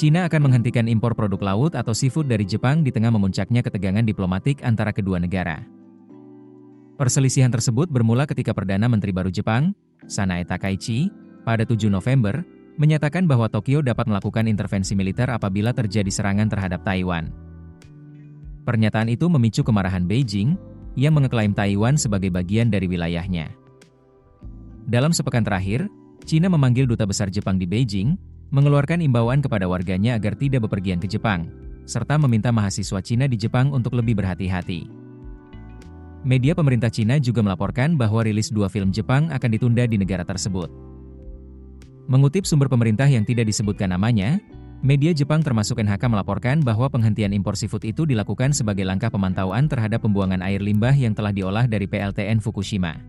Cina akan menghentikan impor produk laut atau seafood dari Jepang di tengah memuncaknya ketegangan diplomatik antara kedua negara. Perselisihan tersebut bermula ketika Perdana Menteri baru Jepang, Sanae Takaichi, pada 7 November, menyatakan bahwa Tokyo dapat melakukan intervensi militer apabila terjadi serangan terhadap Taiwan. Pernyataan itu memicu kemarahan Beijing, yang mengeklaim Taiwan sebagai bagian dari wilayahnya. Dalam sepekan terakhir, Cina memanggil Duta Besar Jepang di Beijing, mengeluarkan imbauan kepada warganya agar tidak bepergian ke Jepang, serta meminta mahasiswa Cina di Jepang untuk lebih berhati-hati. Media pemerintah Cina juga melaporkan bahwa rilis 2 film Jepang akan ditunda di negara tersebut. Mengutip sumber pemerintah yang tidak disebutkan namanya, media Jepang termasuk NHK melaporkan bahwa penghentian impor seafood itu dilakukan sebagai langkah pemantauan terhadap pembuangan air limbah yang telah diolah dari PLTN Fukushima.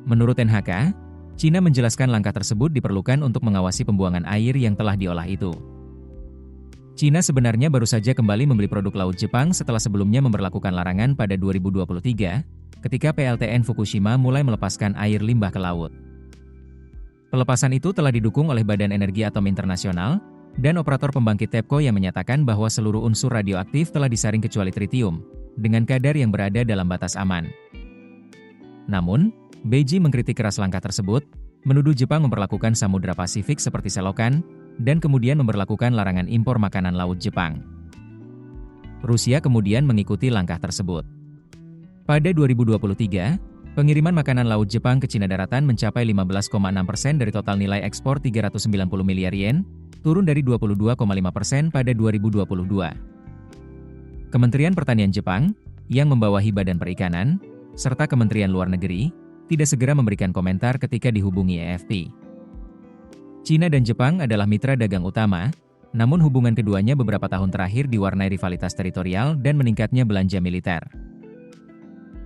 Menurut NHK, Cina menjelaskan langkah tersebut diperlukan untuk mengawasi pembuangan air yang telah diolah itu. Cina sebenarnya baru saja kembali membeli produk laut Jepang setelah sebelumnya memberlakukan larangan pada 2023, ketika PLTN Fukushima mulai melepaskan air limbah ke laut. Pelepasan itu telah didukung oleh Badan Energi Atom Internasional, dan operator pembangkit TEPCO yang menyatakan bahwa seluruh unsur radioaktif telah disaring kecuali tritium, dengan kadar yang berada dalam batas aman. Namun, Beijing mengkritik keras langkah tersebut, menuduh Jepang memperlakukan Samudra Pasifik seperti selokan, dan kemudian memberlakukan larangan impor makanan laut Jepang. Rusia kemudian mengikuti langkah tersebut. Pada 2023, pengiriman makanan laut Jepang ke Cina daratan mencapai 15,6% dari total nilai ekspor 390 miliar yen, turun dari 22,5% pada 2022. Kementerian Pertanian Jepang, yang membawahi Badan Perikanan, serta Kementerian Luar Negeri, tidak segera memberikan komentar ketika dihubungi AFP. Cina dan Jepang adalah mitra dagang utama, namun hubungan keduanya beberapa tahun terakhir diwarnai rivalitas teritorial dan meningkatnya belanja militer.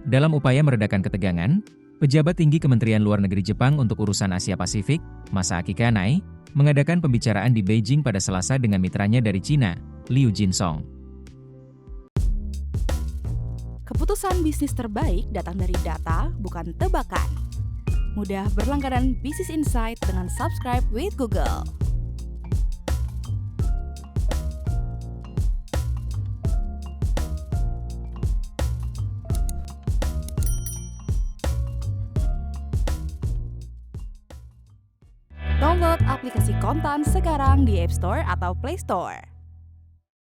Dalam upaya meredakan ketegangan, pejabat tinggi Kementerian Luar Negeri Jepang untuk urusan Asia Pasifik, Masaaki Kanai, mengadakan pembicaraan di Beijing pada Selasa dengan mitranya dari Cina, Liu Jinsong. Keputusan bisnis terbaik datang dari data, bukan tebakan. Mudah berlangganan Business Insight dengan subscribe with Google. Download aplikasi Kontan sekarang di App Store atau Play Store.